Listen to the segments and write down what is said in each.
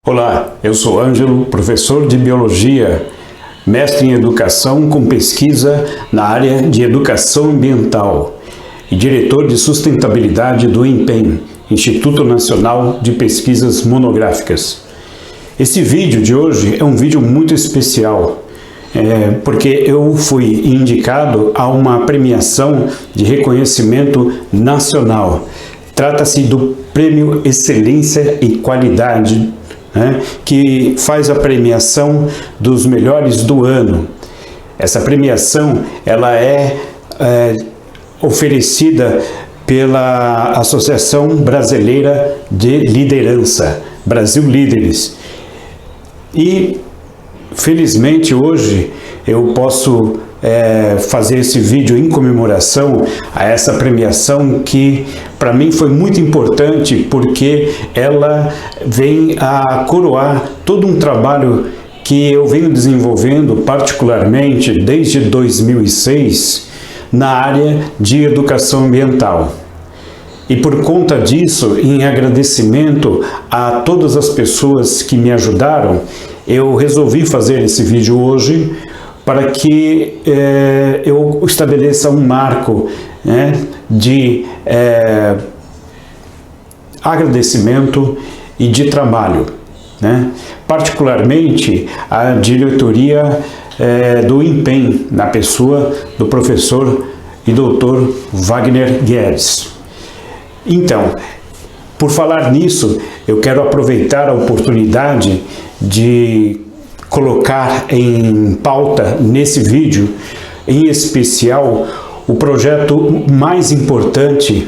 Olá, eu sou Ângelo, professor de Biologia, mestre em Educação com pesquisa na área de Educação Ambiental e diretor de Sustentabilidade do INPEM, Instituto Nacional de Pesquisas Monográficas. Esse vídeo de hoje é um vídeo muito especial, porque eu fui indicado a uma premiação de reconhecimento nacional. Trata-se do Prêmio Excelência e Qualidade, que faz a premiação dos melhores do ano. Essa premiação ela é oferecida pela Associação Brasileira de Liderança, Brasil Líderes. E felizmente hoje eu posso fazer esse vídeo em comemoração a essa premiação que para mim foi muito importante, porque ela vem a coroar todo um trabalho que eu venho desenvolvendo particularmente desde 2006 na área de educação ambiental. E por conta disso, em agradecimento a todas as pessoas que me ajudaram, eu resolvi fazer esse vídeo hoje para que eu estabeleça um marco de agradecimento e de trabalho. Particularmente a diretoria do INPEM, na pessoa do professor e doutor Wagner Guedes. Então, por falar nisso, eu quero aproveitar a oportunidade de colocar em pauta nesse vídeo, em especial, o projeto mais importante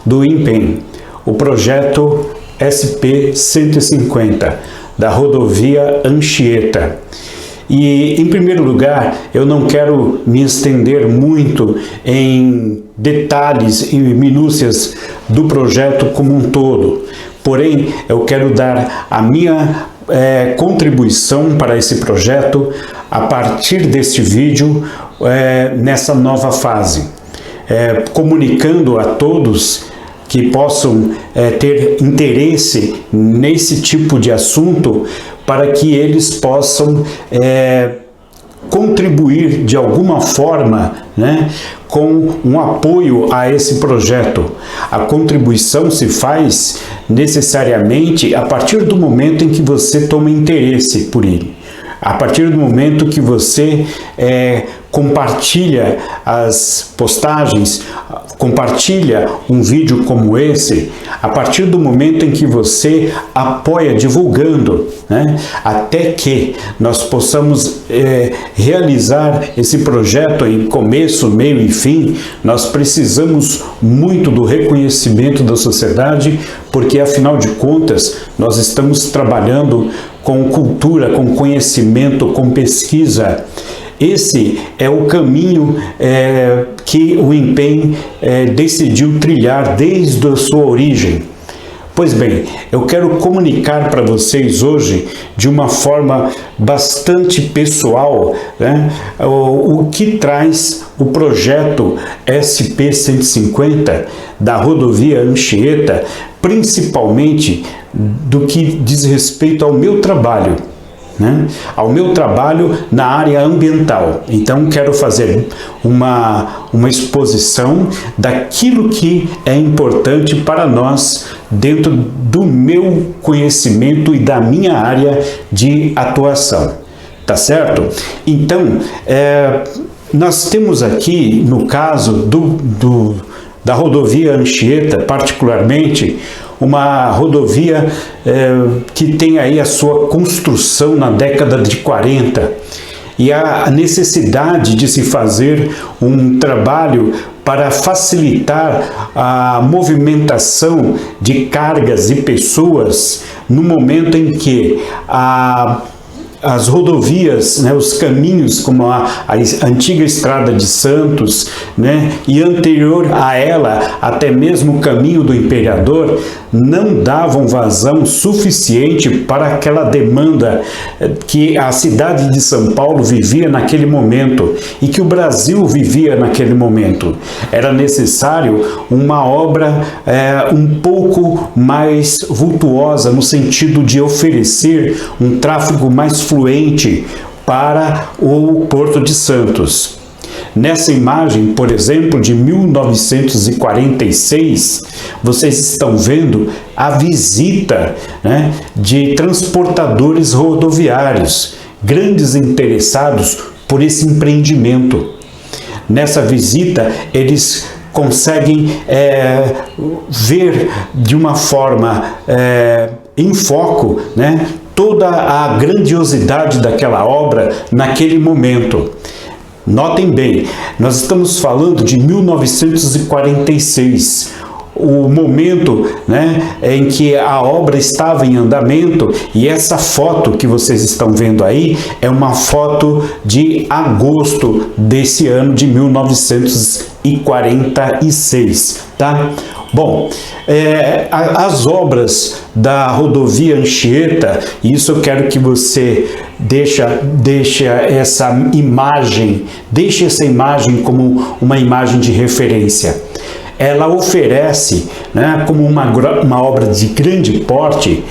do INPEM, o projeto SP-150, da rodovia Anchieta. E, em primeiro lugar, eu não quero me estender muito em detalhes e minúcias do projeto como um todo, porém, eu quero dar a minha contribuição para esse projeto a partir deste vídeo nessa nova fase, comunicando a todos que possam ter interesse nesse tipo de assunto para que eles possam contribuir de alguma forma com um apoio a esse projeto. A contribuição se faz necessariamente a partir do momento em que você toma interesse por ele. A partir do momento que você compartilha as postagens, compartilha um vídeo como esse, a partir do momento em que você apoia divulgando, até que nós possamos realizar esse projeto em começo, meio e fim, nós precisamos muito do reconhecimento da sociedade, porque afinal de contas nós estamos trabalhando com cultura, com conhecimento, com pesquisa. Esse é o caminho que o INPEM decidiu trilhar desde a sua origem. Pois bem, eu quero comunicar para vocês hoje, de uma forma bastante pessoal, o que traz o projeto SP-150 da rodovia Anchieta, principalmente do que diz respeito ao meu trabalho. Ao meu trabalho na área ambiental. Então quero fazer uma exposição daquilo que é importante para nós dentro do meu conhecimento e da minha área de atuação, tá certo? Então, nós temos aqui, no caso da rodovia Anchieta, particularmente, uma rodovia que tem aí a sua construção na década de 40 e a necessidade de se fazer um trabalho para facilitar a movimentação de cargas e pessoas no momento em que as rodovias, né, os caminhos, como a antiga Estrada de Santos, né, e anterior a ela, até mesmo o caminho do Imperador, não davam vazão suficiente para aquela demanda que a cidade de São Paulo vivia naquele momento e que o Brasil vivia naquele momento. Era necessário uma obra um pouco mais vultuosa, no sentido de oferecer um tráfego mais fluente para o Porto de Santos. Nessa imagem, por exemplo, de 1946, vocês estão vendo a visita, né, de transportadores rodoviários, grandes interessados por esse empreendimento. Nessa visita, eles conseguem ver de uma forma em foco, né, toda a grandiosidade daquela obra naquele momento. Notem bem, nós estamos falando de 1946, o momento, né, em que a obra estava em andamento, e essa foto que vocês estão vendo aí é uma foto de agosto desse ano de 1946, tá? Bom, as obras da rodovia Anchieta, isso eu quero que você deixe essa imagem como uma imagem de referência. Ela oferece, né, como uma obra de grande porte,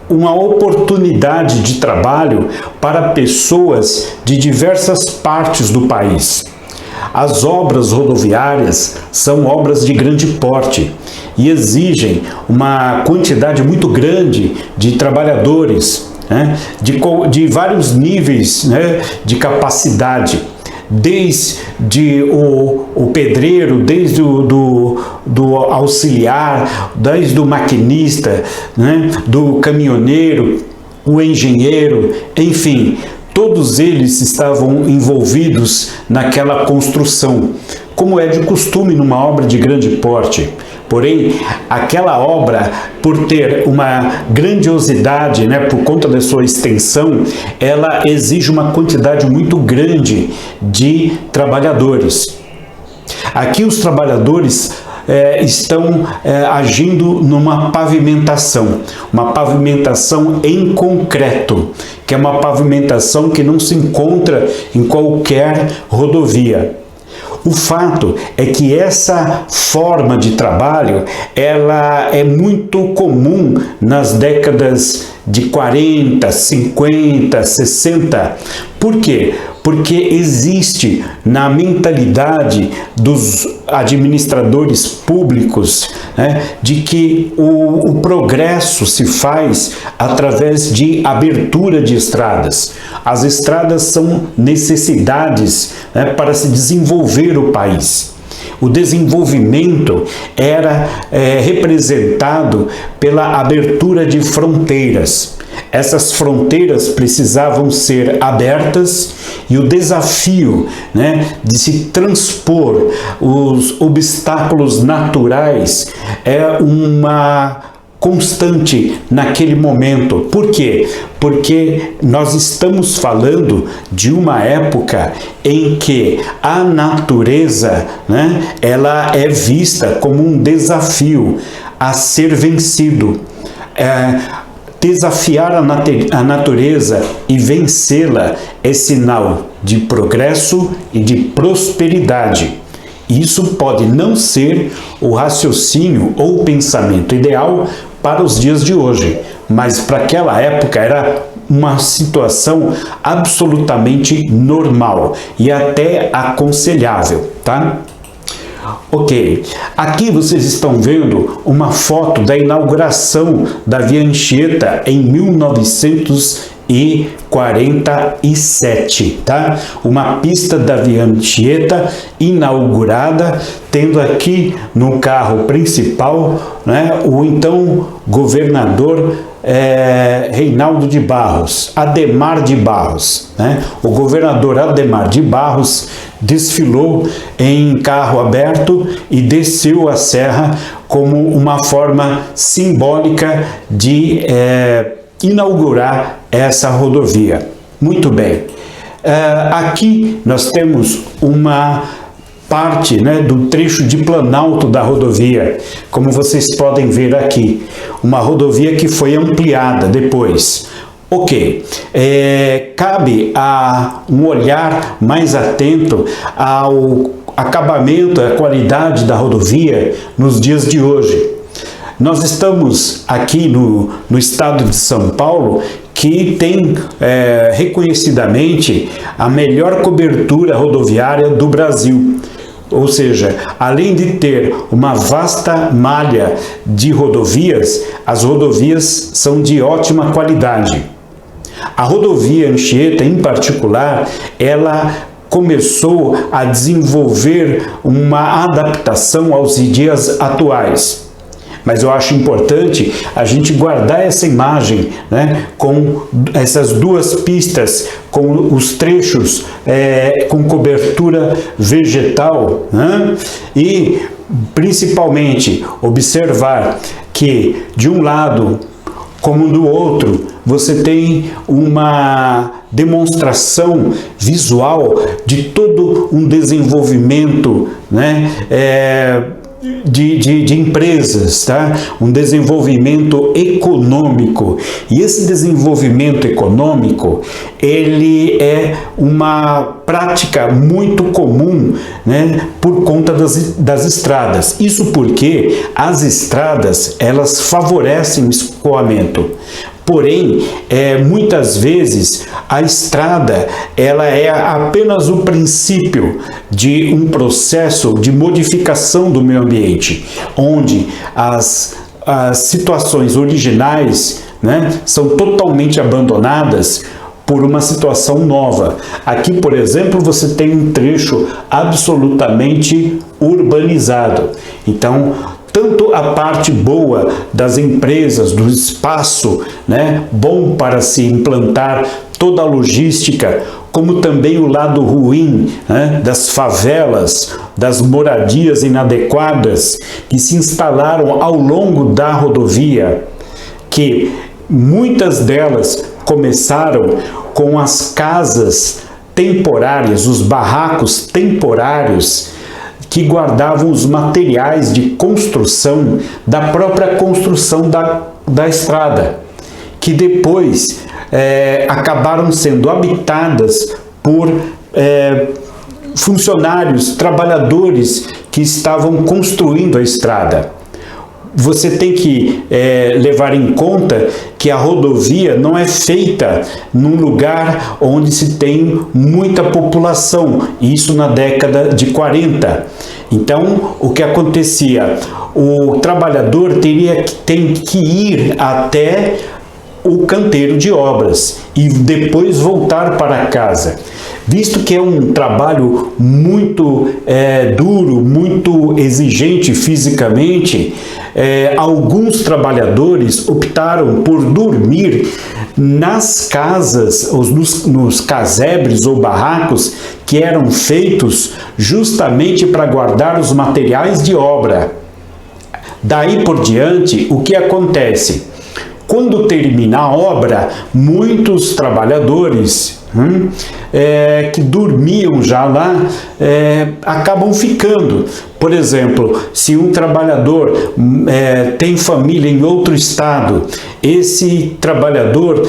uma oportunidade de trabalho para pessoas de diversas partes do país. As obras rodoviárias são obras de grande porte e exigem uma quantidade muito grande de trabalhadores, né, de vários níveis, né, de capacidade, desde o pedreiro, desde do auxiliar, desde o maquinista, né, do caminhoneiro, o engenheiro, enfim. Todos eles estavam envolvidos naquela construção, como é de costume numa obra de grande porte. Porém, aquela obra, por ter uma grandiosidade, né, por conta da sua extensão, ela exige uma quantidade muito grande de trabalhadores. Aqui os trabalhadores estão agindo numa pavimentação em concreto, que é uma pavimentação que não se encontra em qualquer rodovia. O fato é que essa forma de trabalho, ela é muito comum nas décadas de 40, 50, 60. Por quê? Porque existe na mentalidade dos administradores públicos, né, de que o progresso se faz através de abertura de estradas. As estradas são necessidades, né, para se desenvolver o país. O desenvolvimento era representado pela abertura de fronteiras. Essas fronteiras precisavam ser abertas e o desafio, né, de se transpor os obstáculos naturais é uma constante naquele momento. Por quê? Porque nós estamos falando de uma época em que a natureza, né, ela é vista como um desafio a ser vencido. Desafiar a natureza e vencê-la é sinal de progresso e de prosperidade. Isso pode não ser o raciocínio ou o pensamento ideal para os dias de hoje, mas para aquela época era uma situação absolutamente normal e até aconselhável, tá? Ok, aqui vocês estão vendo uma foto da inauguração da Via Anchieta em 1947, tá? Uma pista da Via Anchieta inaugurada, tendo aqui no carro principal, né, o então governador Reinaldo de Barros, Adhemar de Barros, né? O governador Adhemar de Barros desfilou em carro aberto e desceu a serra como uma forma simbólica de inaugurar essa rodovia. Muito bem. Aqui nós temos uma parte, né, do trecho de Planalto da rodovia, como vocês podem ver aqui. Uma rodovia que foi ampliada depois. Ok, cabe a um olhar mais atento ao acabamento, à qualidade da rodovia nos dias de hoje. Nós estamos aqui no estado de São Paulo, que tem reconhecidamente a melhor cobertura rodoviária do Brasil. Ou seja, além de ter uma vasta malha de rodovias, as rodovias são de ótima qualidade. A rodovia Anchieta, em particular, ela começou a desenvolver uma adaptação aos dias atuais. Mas eu acho importante a gente guardar essa imagem, né, com essas duas pistas, com os trechos com cobertura vegetal, né, e principalmente observar que de um lado como do outro você tem uma demonstração visual de todo um desenvolvimento, né, de empresas, tá? Um desenvolvimento econômico. E esse desenvolvimento econômico, ele é uma prática muito comum, né, por conta das estradas. Isso porque as estradas, elas favorecem o escoamento. Porém, muitas vezes a estrada ela é apenas o princípio de um processo de modificação do meio ambiente, onde as situações originais, né, são totalmente abandonadas por uma situação nova. Aqui, por exemplo, você tem um trecho absolutamente urbanizado. Então, tanto a parte boa das empresas, do espaço, né, bom para se implantar toda a logística, como também o lado ruim, né, das favelas, das moradias inadequadas que se instalaram ao longo da rodovia, que muitas delas começaram com as casas temporárias, os barracos temporários, que guardavam os materiais de construção da própria construção da estrada, que depois acabaram sendo habitadas por funcionários, trabalhadores que estavam construindo a estrada. Você tem que levar em conta que a rodovia não é feita num lugar onde se tem muita população, isso na década de 40. Então, o que acontecia? O trabalhador tem que ir até o canteiro de obras e depois voltar para casa. Visto que é um trabalho muito duro, muito exigente fisicamente, alguns trabalhadores optaram por dormir nas casas, nos casebres ou barracos que eram feitos justamente para guardar os materiais de obra. Daí por diante, o que acontece? Quando termina a obra, muitos trabalhadores que dormiam já lá acabam ficando. Por exemplo, se um trabalhador tem família em outro estado, esse trabalhador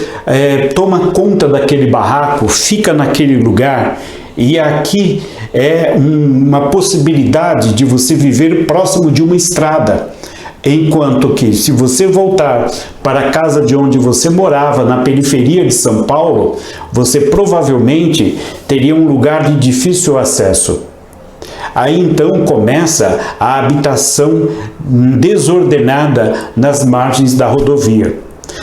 toma conta daquele barraco, fica naquele lugar. E aqui é uma possibilidade de você viver próximo de uma estrada. Enquanto que, se você voltar para a casa de onde você morava, na periferia de São Paulo, você provavelmente teria um lugar de difícil acesso. Aí então começa a habitação desordenada nas margens da rodovia.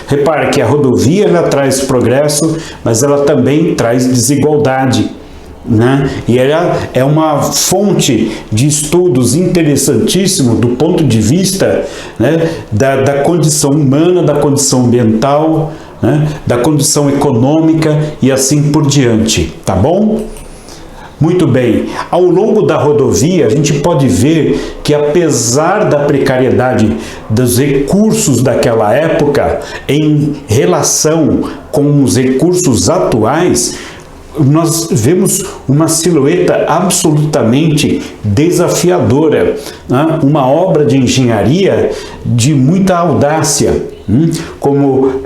Repare que a rodovia ela traz progresso, mas ela também traz desigualdade, né? E ela é uma fonte de estudos interessantíssimo do ponto de vista, né, da condição humana, da condição ambiental, né, da condição econômica e assim por diante, tá bom? Muito bem, ao longo da rodovia a gente pode ver que, apesar da precariedade dos recursos daquela época em relação com os recursos atuais, nós vemos uma silhueta absolutamente desafiadora, né? Uma obra de engenharia de muita audácia, como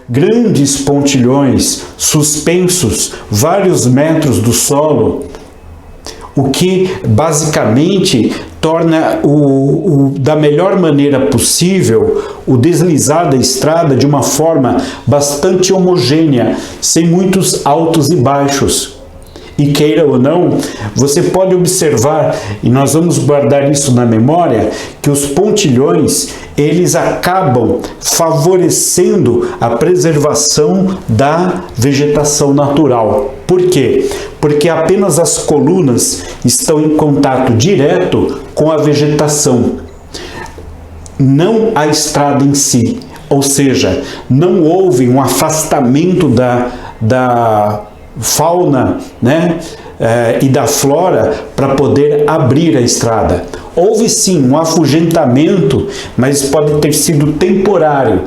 grandes pontilhões suspensos vários metros do solo, o que basicamente torna da melhor maneira possível o deslizar da estrada de uma forma bastante homogênea, sem muitos altos e baixos. E queira ou não, você pode observar, e nós vamos guardar isso na memória, que os pontilhões, eles acabam favorecendo a preservação da vegetação natural. Por quê? Porque apenas as colunas estão em contato direto com a vegetação, não a estrada em si. Ou seja, não houve um afastamento da fauna, né, e da flora para poder abrir a estrada. Houve sim um afugentamento, mas pode ter sido temporário.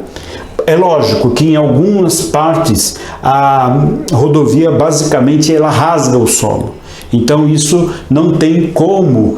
É lógico que em algumas partes a rodovia basicamente ela rasga o solo. Então isso não tem como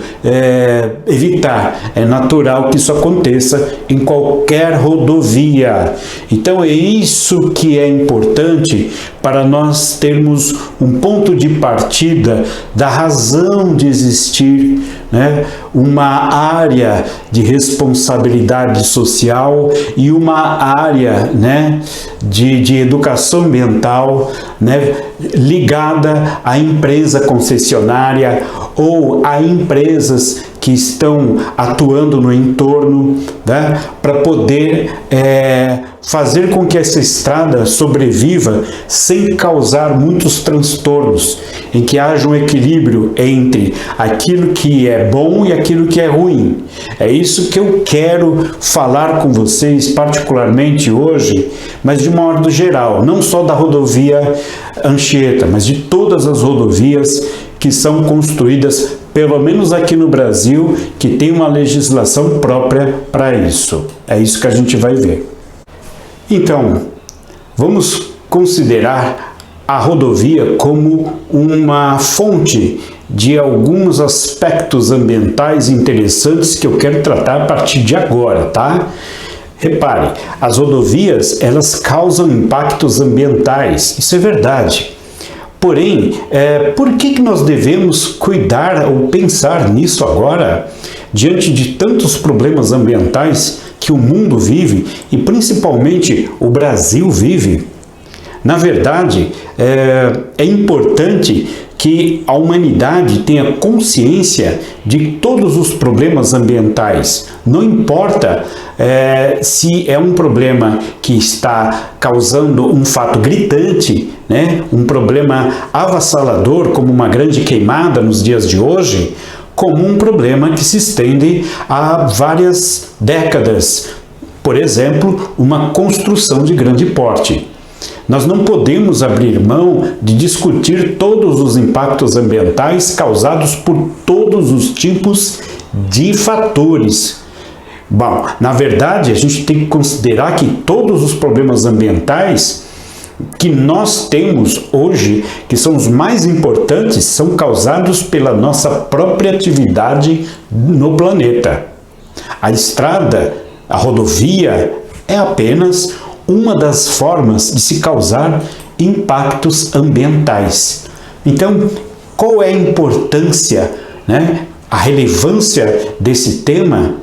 evitar, é natural que isso aconteça em qualquer rodovia. Então é isso que é importante para nós termos um ponto de partida da razão de existir, né, uma área de responsabilidade social e uma área, né, de educação ambiental, né, ligada à empresa concessionária ou a empresas que estão atuando no entorno, né, para poder fazer com que essa estrada sobreviva sem causar muitos transtornos, em que haja um equilíbrio entre aquilo que é bom e aquilo que é ruim. É isso que eu quero falar com vocês, particularmente hoje, mas de modo geral, não só da rodovia Anchieta, mas de todas as rodovias que são construídas, pelo menos aqui no Brasil, que tem uma legislação própria para isso. É isso que a gente vai ver. Então, vamos considerar a rodovia como uma fonte de alguns aspectos ambientais interessantes que eu quero tratar a partir de agora, tá? Repare, as rodovias, elas causam impactos ambientais, isso é verdade. Porém, por que nós devemos cuidar ou pensar nisso agora, diante de tantos problemas ambientais que o mundo vive e principalmente o Brasil vive? Na verdade, é importante que a humanidade tenha consciência de todos os problemas ambientais. Não importa se é um problema que está causando um fato gritante, né, um problema avassalador, como uma grande queimada nos dias de hoje, como um problema que se estende a várias décadas. Por exemplo, uma construção de grande porte. Nós não podemos abrir mão de discutir todos os impactos ambientais causados por todos os tipos de fatores. Bom, na verdade, a gente tem que considerar que todos os problemas ambientais que nós temos hoje, que são os mais importantes, são causados pela nossa própria atividade no planeta. A estrada, a rodovia, é apenas uma das formas de se causar impactos ambientais. Então, qual é a importância, né, a relevância desse tema?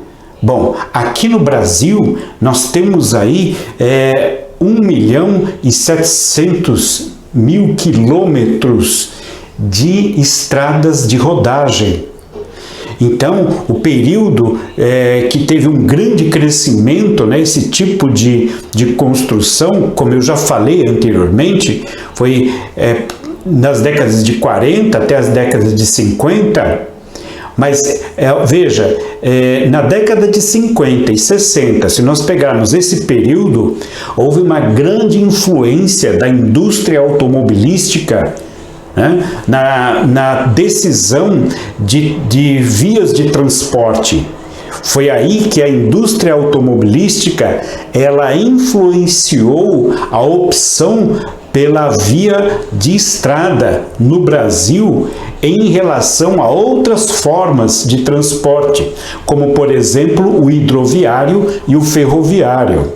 Bom, aqui no Brasil nós temos aí 1.700.000 quilômetros de estradas de rodagem. Então, o período que teve um grande crescimento, né, esse tipo de construção, como eu já falei anteriormente, foi nas décadas de 40 até as décadas de 50, mas veja, na década de 50 e 60, se nós pegarmos esse período, houve uma grande influência da indústria automobilística né, na decisão de vias de transporte. Foi aí que a indústria automobilística ela influenciou a opção pela via de estrada no Brasil em relação a outras formas de transporte, como por exemplo o hidroviário e o ferroviário.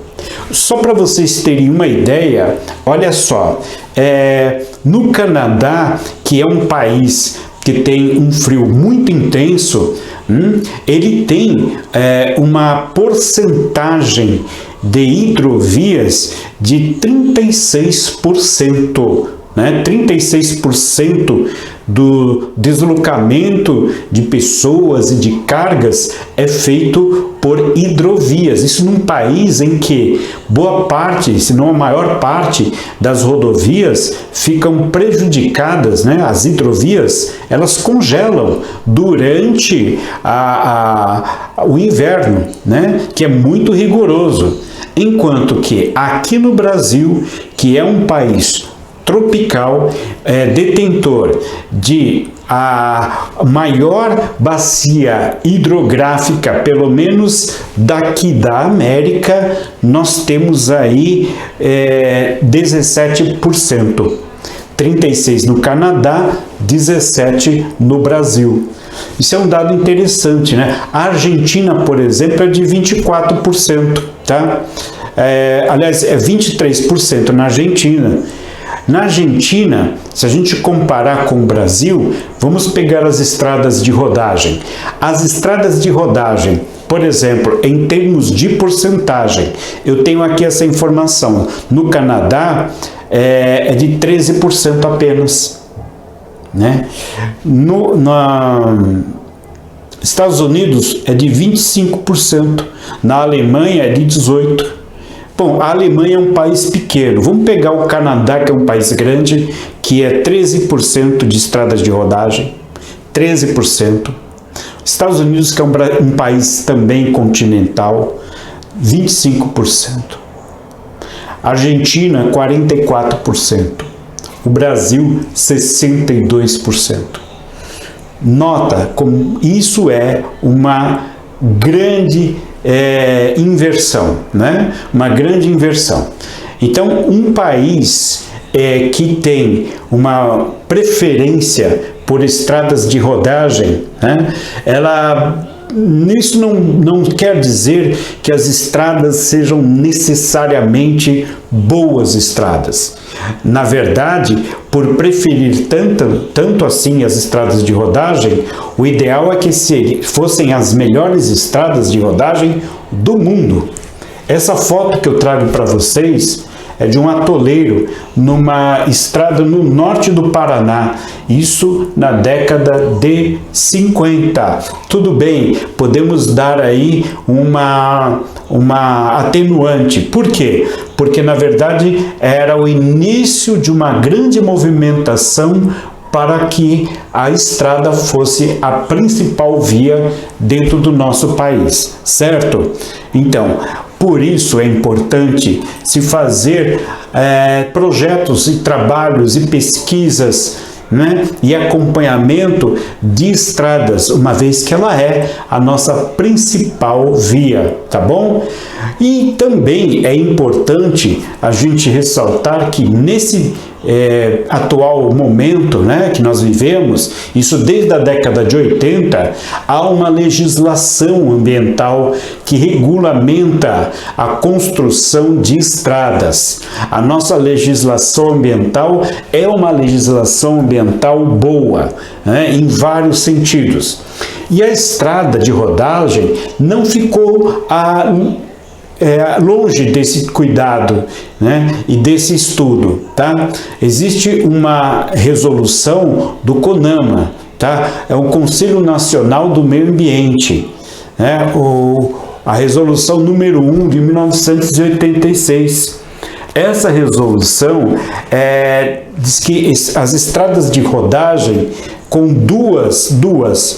Só para vocês terem uma ideia, olha só, no Canadá, que é um país que tem um frio muito intenso, ele tem uma porcentagem de hidrovias de 36%, né? 36% do deslocamento de pessoas e de cargas é feito por hidrovias. Isso num país em que boa parte, se não a maior parte das rodovias ficam prejudicadas, né? As hidrovias, elas congelam durante o inverno, né? Que é muito rigoroso. Enquanto que aqui no Brasil, que é um país tropical, detentor de a maior bacia hidrográfica, pelo menos daqui da América, nós temos aí 17%. 36% no Canadá, 17% no Brasil. Isso é um dado interessante, né? A Argentina, por exemplo, é de 24%, tá? Aliás, é 23% na Argentina. Na Argentina, se a gente comparar com o Brasil, vamos pegar as estradas de rodagem. As estradas de rodagem, por exemplo, em termos de porcentagem, eu tenho aqui essa informação. No Canadá, é de 13% apenas, né? Nos Estados Unidos é de 25%, na Alemanha é de 18%. Bom, a Alemanha é um país pequeno. Vamos pegar o Canadá, que é um país grande, que é 13% de estradas de rodagem, 13%. Estados Unidos, que é um país também continental, 25%. Argentina, 44%. O Brasil, 62%. Nota como isso é uma grande inversão, né? Uma grande inversão. Então, um país que tem uma preferência por estradas de rodagem, né? Isso não quer dizer que as estradas sejam necessariamente boas estradas. Na verdade, por preferir tanto assim as estradas de rodagem, o ideal é que fossem as melhores estradas de rodagem do mundo. Essa foto que eu trago para vocês é de um atoleiro numa estrada no norte do Paraná, isso na década de 50. Tudo bem, podemos dar aí uma atenuante. Por quê? Porque na verdade era o início de uma grande movimentação para que a estrada fosse a principal via dentro do nosso país, certo? Então, por isso é importante se fazer projetos e trabalhos e pesquisas, né, e acompanhamento de estradas, uma vez que ela é a nossa principal via, tá bom? E também é importante a gente ressaltar que nesse atual momento, né, que nós vivemos, isso desde a década de 80, há uma legislação ambiental que regulamenta a construção de estradas. A nossa legislação ambiental é uma legislação ambiental boa, né, em vários sentidos. E a estrada de rodagem não ficou longe desse cuidado, né, e desse estudo, tá? Existe uma resolução do CONAMA, tá? É o Conselho Nacional do Meio Ambiente, né? A resolução número 1 de 1986. Essa resolução diz que as estradas de rodagem com duas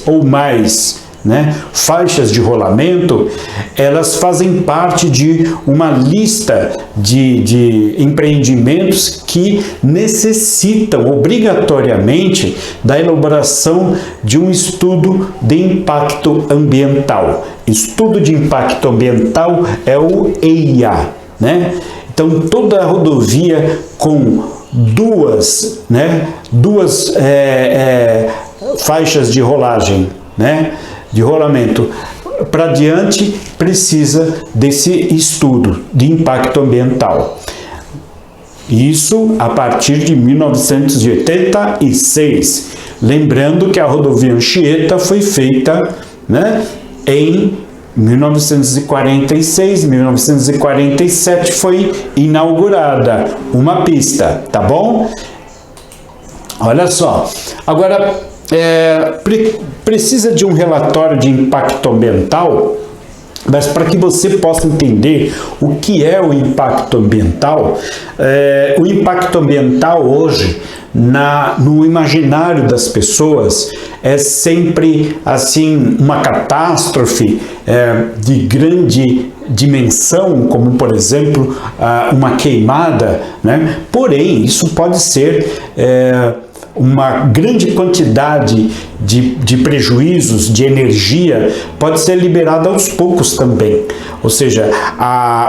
ou mais né, faixas de rolamento, elas fazem parte de uma lista de empreendimentos que necessitam obrigatoriamente da elaboração de um estudo de impacto ambiental. Estudo de impacto ambiental é o EIA, né? Então, toda a rodovia com duas faixas de rolagem, né, de rolamento para diante, precisa desse estudo de impacto ambiental. Isso a partir de 1986. Lembrando que a rodovia Anchieta foi feita, né, em 1946, 1947 foi inaugurada uma pista, tá bom? Olha só, agora precisa de um relatório de impacto ambiental, mas para que você possa entender o que é o impacto ambiental, o impacto ambiental hoje, no imaginário das pessoas, é sempre assim uma catástrofe de grande dimensão, como por exemplo uma queimada, né? Porém, isso pode ser uma grande quantidade de prejuízos de energia, pode ser liberada aos poucos também. Ou seja,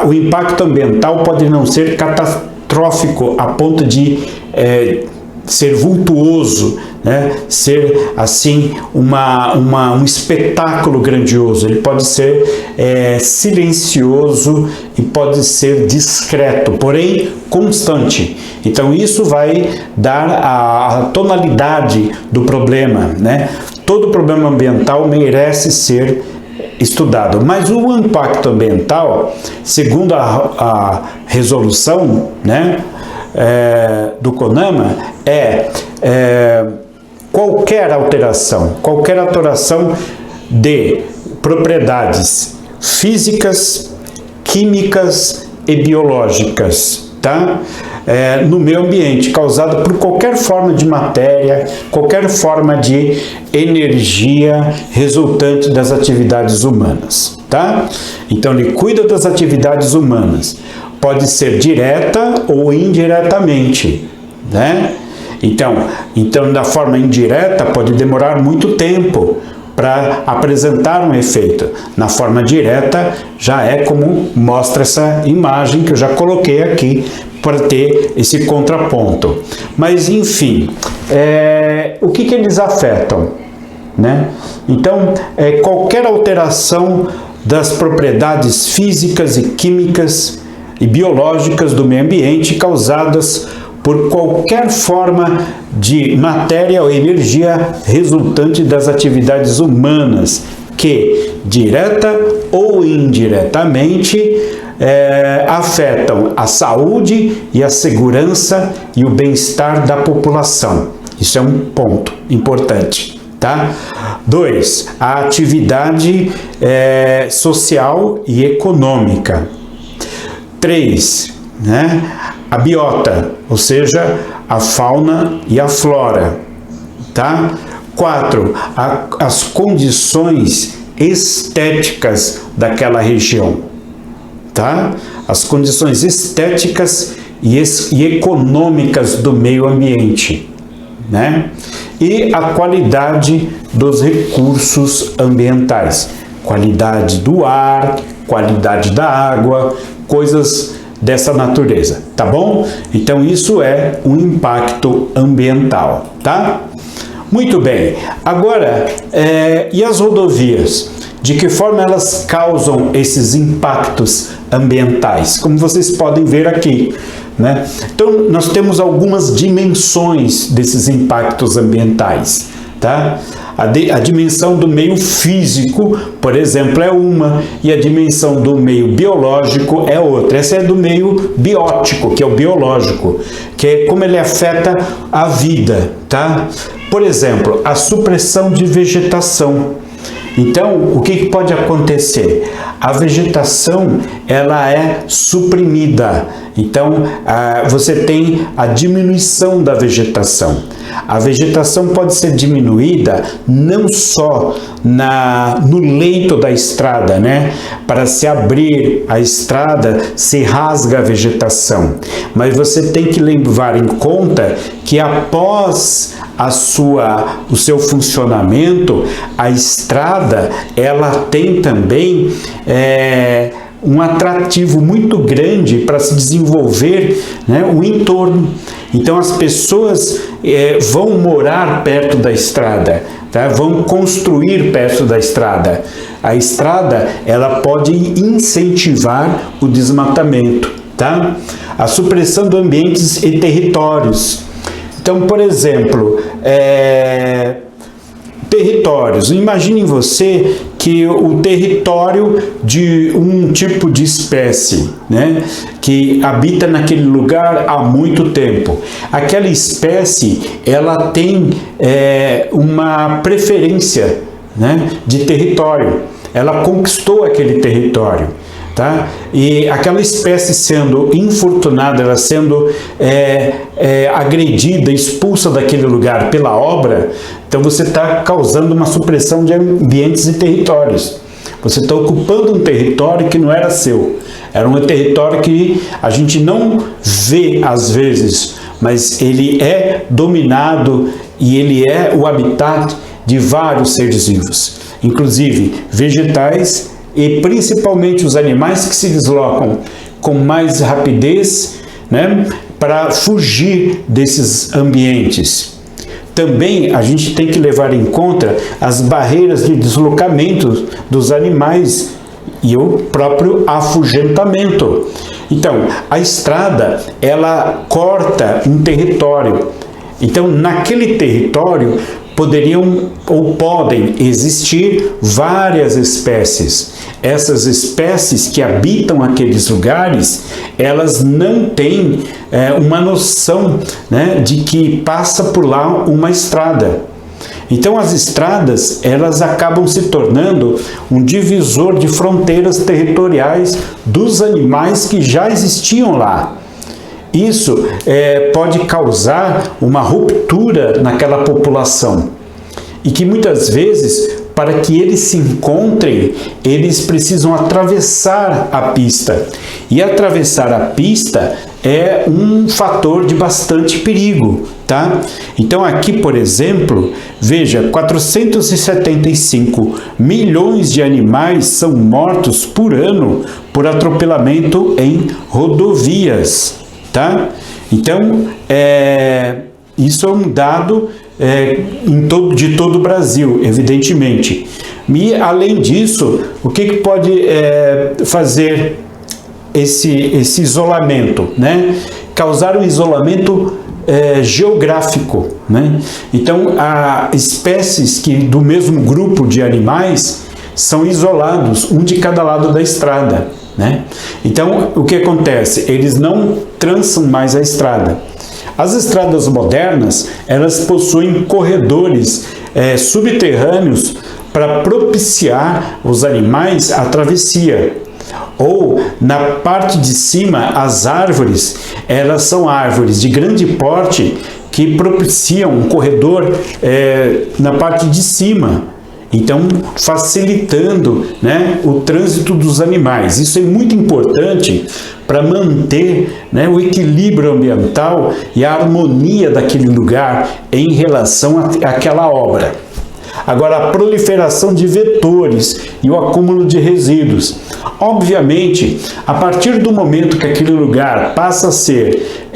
o impacto ambiental pode não ser catastrófico a ponto de ser vultuoso, né? Ser assim um espetáculo grandioso. Ele pode ser silencioso e pode ser discreto, porém constante. Então isso vai dar a tonalidade do problema, né? Todo problema ambiental merece ser estudado, mas o impacto ambiental, segundo a resolução, né, do CONAMA, qualquer alteração de propriedades físicas, químicas e biológicas, tá? No meio ambiente, causada por qualquer forma de matéria, qualquer forma de energia resultante das atividades humanas, tá? Então ele cuida das atividades humanas, pode ser direta ou indiretamente, né? Então da forma indireta pode demorar muito tempo para apresentar um efeito. Na forma direta já é como mostra essa imagem que eu já coloquei aqui para ter esse contraponto. Mas enfim, o que eles afetam, né? Então, qualquer alteração das propriedades físicas e químicas e biológicas do meio ambiente causadas por qualquer forma de matéria ou energia resultante das atividades humanas que, direta ou indiretamente, afetam a saúde e a segurança e o bem-estar da população. Isso é um ponto importante, tá? 2. A atividade social e econômica. 3. Né? A biota, ou seja, a fauna e a flora, tá? 4. As condições estéticas daquela região, tá? As condições estéticas e econômicas do meio ambiente, né? E a qualidade dos recursos ambientais, qualidade do ar, qualidade da água, coisas dessa natureza, tá bom? Então isso é um impacto ambiental, tá? Muito bem. Agora, e as rodovias? De que forma elas causam esses impactos ambientais? Como vocês podem ver aqui, né? Então, nós temos algumas dimensões desses impactos ambientais, tá? A dimensão do meio físico, por exemplo, é uma, e a dimensão do meio biológico é outra. Essa é do meio biótico, que é o biológico, que é como ele afeta a vida, tá? Por exemplo, a supressão de vegetação. Então, o que pode acontecer? A vegetação, ela é suprimida, Então, você tem a diminuição da vegetação. A vegetação pode ser diminuída não só no leito da estrada, né? Para se abrir a estrada, se rasga a vegetação. Mas você tem que levar em conta que após o seu funcionamento, a estrada ela tem também um atrativo muito grande para se desenvolver, né, o entorno. Então as pessoas vão morar perto da estrada, tá? Vão construir perto da estrada. A estrada ela pode incentivar o desmatamento, tá? A supressão de ambientes e territórios. Então, por exemplo, territórios. Imagine você que o território de um tipo de espécie, né, que habita naquele lugar há muito tempo. Aquela espécie, ela tem uma preferência, né, de território. Ela conquistou aquele território. Tá? E aquela espécie sendo infortunada, ela sendo agredida, expulsa daquele lugar pela obra, então você está causando uma supressão de ambientes e territórios. Você está ocupando um território que não era seu. Era um território que a gente não vê às vezes, mas ele é dominado e ele é o habitat de vários seres vivos, inclusive vegetais, e principalmente os animais que se deslocam com mais rapidez, né, para fugir desses ambientes. Também a gente tem que levar em conta as barreiras de deslocamento dos animais e o próprio afugentamento. Então, a estrada, ela corta um território. Então, naquele território, poderiam ou podem existir várias espécies. Essas espécies que habitam aqueles lugares, elas não têm uma noção, né, de que passa por lá uma estrada. Então as estradas, elas acabam se tornando um divisor de fronteiras territoriais dos animais que já existiam lá. Isso pode causar uma ruptura naquela população e que muitas vezes, para que eles se encontrem, eles precisam atravessar a pista. E atravessar a pista é um fator de bastante perigo, tá? Então aqui, por exemplo, veja, 475 milhões de animais são mortos por ano por atropelamento em rodovias. Tá? Então, isso é um dado de todo o Brasil, evidentemente. E, além disso, o que pode fazer esse isolamento? Né? Causar um isolamento geográfico. Né? Então, há espécies que do mesmo grupo de animais são isolados, um de cada lado da estrada. Né? Então, o que acontece? Eles não trançam mais a estrada. As estradas modernas, elas possuem corredores subterrâneos para propiciar os animais a travessia. Ou, na parte de cima, as árvores, elas são árvores de grande porte que propiciam um corredor na parte de cima. Então, facilitando, né, o trânsito dos animais. Isso é muito importante para manter, né, o equilíbrio ambiental e a harmonia daquele lugar em relação àquela obra. Agora, a proliferação de vetores e o acúmulo de resíduos. Obviamente, a partir do momento que aquele lugar passa a ser,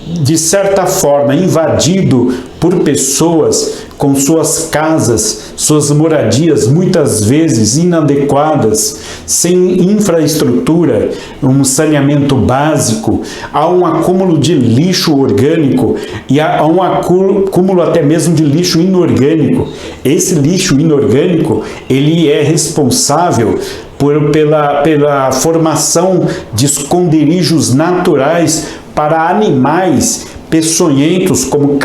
de certa forma, invadido por pessoas com suas casas, suas moradias muitas vezes inadequadas, sem infraestrutura, um saneamento básico, há um acúmulo de lixo orgânico e há um acúmulo até mesmo de lixo inorgânico. Esse lixo inorgânico, ele é responsável pela formação de esconderijos naturais para animais peçonhentos como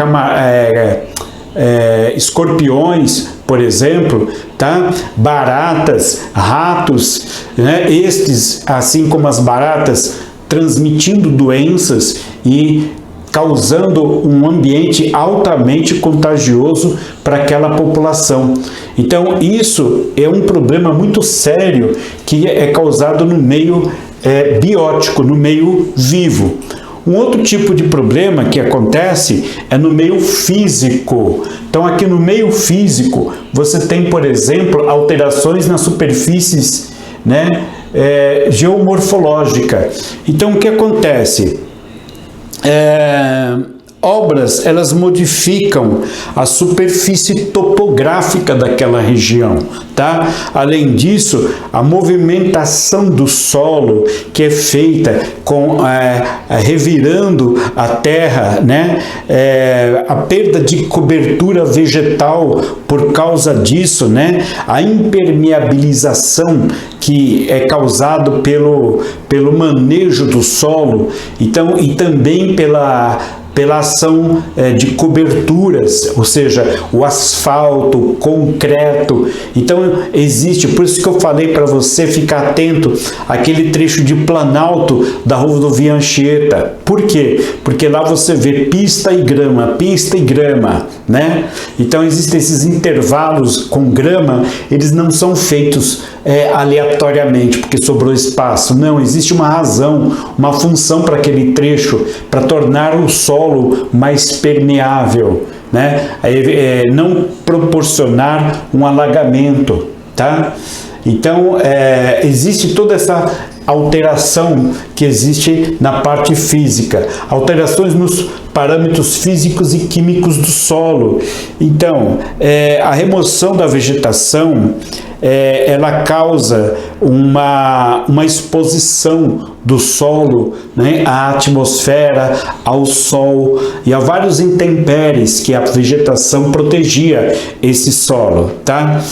escorpiões, por exemplo, tá? Baratas, ratos, né? Estes, assim como as baratas, transmitindo doenças e causando um ambiente altamente contagioso para aquela população. Então, isso é um problema muito sério que é causado no meio biótico, no meio vivo. Um outro tipo de problema que acontece é no meio físico. Então, aqui no meio físico, você tem, por exemplo, alterações nas superfícies, geomorfológica. Então, o que acontece? Obras, elas modificam a superfície topográfica daquela região, tá? Além disso, a movimentação do solo que é feita com revirando a terra, a perda de cobertura vegetal por causa disso, a impermeabilização que é causado pelo manejo do solo, então, e também pela ação de coberturas, ou seja, o asfalto, o concreto. Então existe, por isso que eu falei para você ficar atento àquele trecho de Planalto da rodovia Anchieta. Por quê? Porque lá você vê pista e grama, Então existem esses intervalos com grama, eles não são feitos aleatoriamente, porque sobrou espaço. Não, existe uma razão, uma função para aquele trecho, para tornar o solo mais permeável, não proporcionar um alagamento, tá? Então, existe toda essa alteração que existe na parte física, alterações nos parâmetros físicos e químicos do solo. Então, a remoção da vegetação, ela causa uma exposição do solo, à atmosfera, ao sol e a vários intempéries que a vegetação protegia esse solo, tá?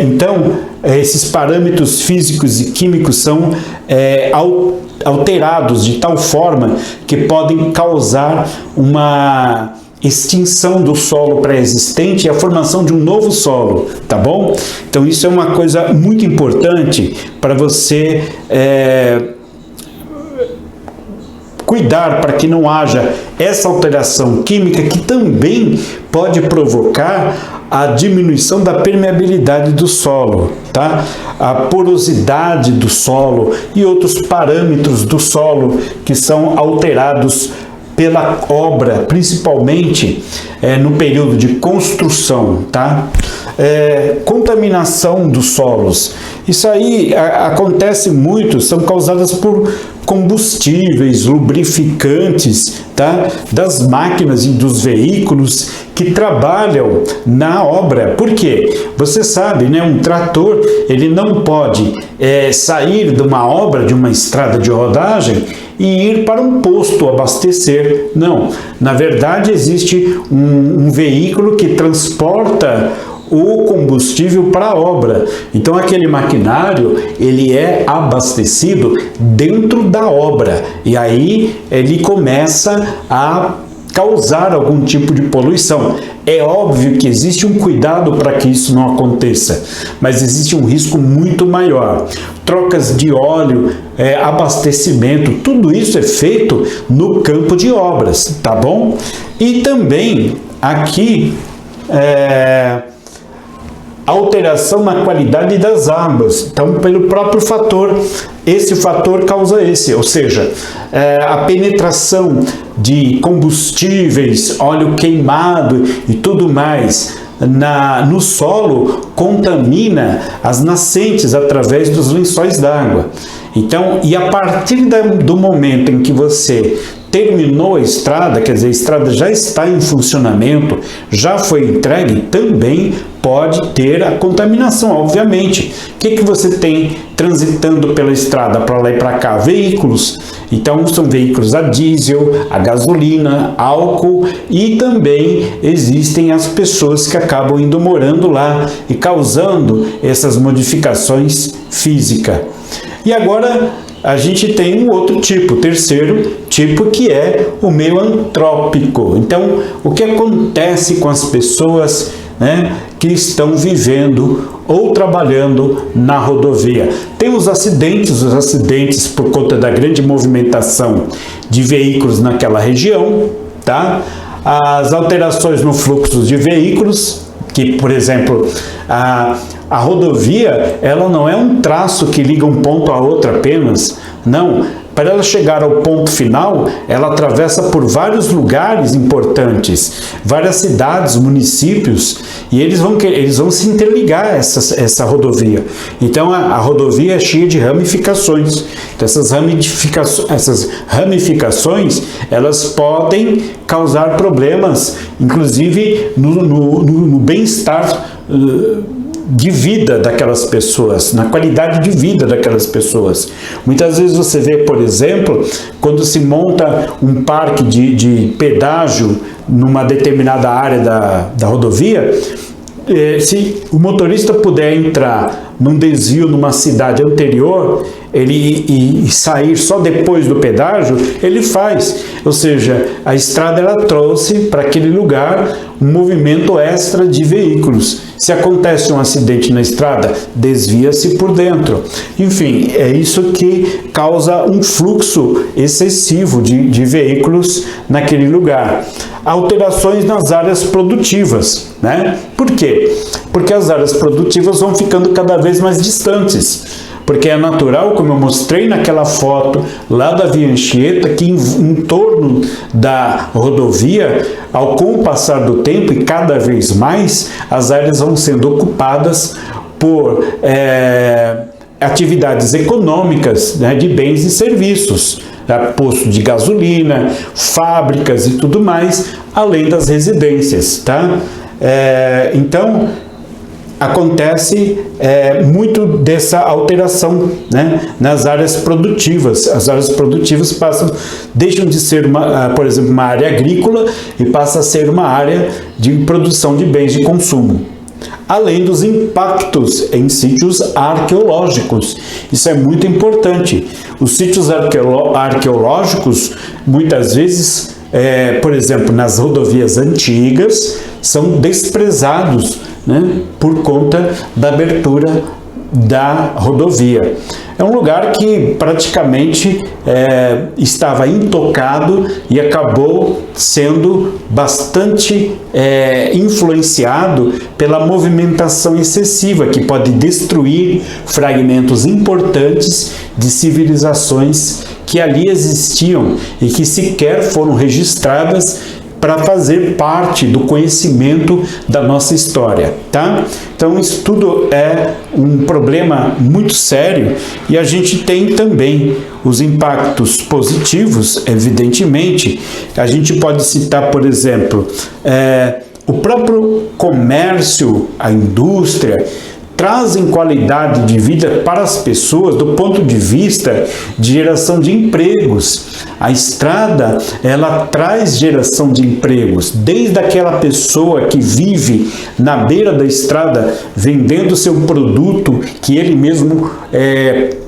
Então, esses parâmetros físicos e químicos são alterados de tal forma que podem causar uma extinção do solo pré-existente e a formação de um novo solo, tá bom? Então isso é uma coisa muito importante para você cuidar para que não haja essa alteração química que também pode provocar a diminuição da permeabilidade do solo, tá? A porosidade do solo e outros parâmetros do solo que são alterados pela obra, principalmente no período de construção, tá? Contaminação dos solos. Isso aí acontece muito, são causadas por combustíveis, lubrificantes, tá? Das máquinas e dos veículos que trabalham na obra. Por quê? Você sabe, um trator, ele não pode sair de uma obra, de uma estrada de rodagem e ir para um posto abastecer. Não, na verdade existe um veículo que transporta o combustível para a obra. Então aquele maquinário, ele é abastecido dentro da obra e aí ele começa a causar algum tipo de poluição. É óbvio que existe um cuidado para que isso não aconteça, mas existe um risco muito maior. Trocas de óleo, abastecimento, tudo isso é feito no campo de obras, tá bom? E também aqui alteração na qualidade das águas, então pelo próprio fator, esse fator causa ou seja, a penetração de combustíveis, óleo queimado e tudo mais no solo contamina as nascentes através dos lençóis d'água. Então, e a partir do momento em que você terminou a estrada, quer dizer, a estrada já está em funcionamento, já foi entregue, também pode ter a contaminação, obviamente. O que você tem transitando pela estrada para lá e para cá? Veículos. Então, são veículos a diesel, a gasolina, álcool e também existem as pessoas que acabam indo morando lá e causando essas modificações físicas. E agora a gente tem um outro tipo, o terceiro tipo, que é o meio antrópico. Então, o que acontece com as pessoas que estão vivendo ou trabalhando na rodovia. Tem os acidentes por conta da grande movimentação de veículos naquela região, tá? As alterações no fluxo de veículos, que, por exemplo, a rodovia, ela não é um traço que liga um ponto a outro apenas, não. Para ela chegar ao ponto final, ela atravessa por vários lugares importantes, várias cidades, municípios, e eles vão se interligar essa rodovia. Então a rodovia é cheia de ramificações. Então essas ramificações, elas podem causar problemas, inclusive no bem-estar de vida daquelas pessoas, na qualidade de vida daquelas pessoas. Muitas vezes você vê, por exemplo, quando se monta um parque de pedágio numa determinada área da rodovia, se o motorista puder entrar num desvio numa cidade anterior e sair só depois do pedágio, ele faz. Ou seja, a estrada ela trouxe para aquele lugar um movimento extra de veículos. Se acontece um acidente na estrada, desvia-se por dentro. Enfim, é isso que causa um fluxo excessivo de veículos naquele lugar. Alterações nas áreas produtivas, né? Por quê? Porque as áreas produtivas vão ficando cada vez mais distantes. Porque é natural, como eu mostrei naquela foto lá da Via Anchieta, que em torno da rodovia, com o passar do tempo e cada vez mais, as áreas vão sendo ocupadas por atividades econômicas, né, de bens e serviços, posto de gasolina, fábricas e tudo mais, além das residências, tá? Então, acontece muito dessa alteração, né, nas áreas produtivas. As áreas produtivas deixam de ser, por exemplo, uma área agrícola e passa a ser uma área de produção de bens de consumo. Além dos impactos em sítios arqueológicos. Isso é muito importante. Os sítios arqueológicos, muitas vezes, por exemplo, nas rodovias antigas, são desprezados, né, por conta da abertura da rodovia. É um lugar que praticamente estava intocado e acabou sendo bastante influenciado pela movimentação excessiva, que pode destruir fragmentos importantes de civilizações que ali existiam e que sequer foram registradas para fazer parte do conhecimento da nossa história, tá? Então isso tudo é um problema muito sério e a gente tem também os impactos positivos, evidentemente. A gente pode citar, por exemplo, o próprio comércio, a indústria, trazem qualidade de vida para as pessoas do ponto de vista de geração de empregos. A estrada, ela traz geração de empregos, desde aquela pessoa que vive na beira da estrada vendendo seu produto que ele mesmo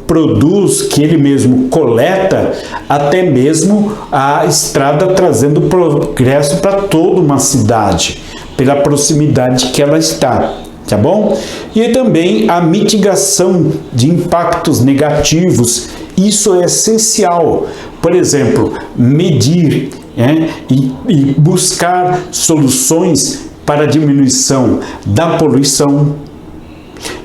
produz, que ele mesmo coleta, até mesmo a estrada trazendo progresso para toda uma cidade, pela proximidade que ela está. Tá bom? E também a mitigação de impactos negativos, isso é essencial. Por exemplo, medir e buscar soluções para a diminuição da poluição,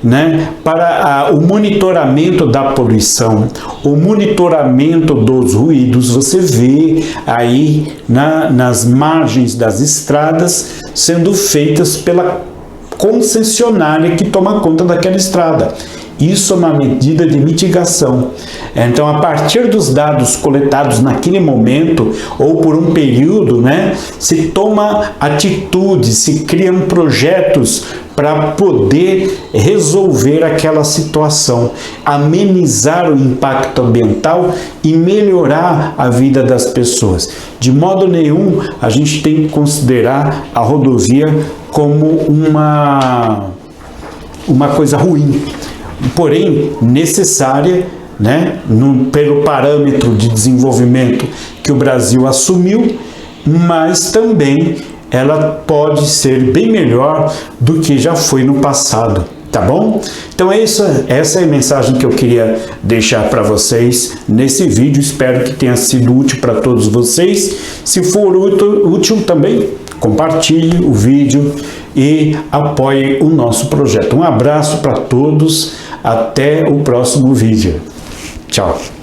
né? Para o monitoramento da poluição, o monitoramento dos ruídos. Você vê aí nas margens das estradas sendo feitas pela concessionária que toma conta daquela estrada. Isso é uma medida de mitigação. Então, a partir dos dados coletados naquele momento ou por um período, né, se toma atitude, se criam projetos para poder resolver aquela situação, amenizar o impacto ambiental e melhorar a vida das pessoas. De modo nenhum, a gente tem que considerar a rodovia como uma coisa ruim, porém necessária, né, pelo parâmetro de desenvolvimento que o Brasil assumiu, mas também ela pode ser bem melhor do que já foi no passado. Tá bom? Então essa é a mensagem que eu queria deixar para vocês nesse vídeo. Espero que tenha sido útil para todos vocês. Se for útil também, compartilhe o vídeo e apoie o nosso projeto. Um abraço para todos. Até o próximo vídeo. Tchau.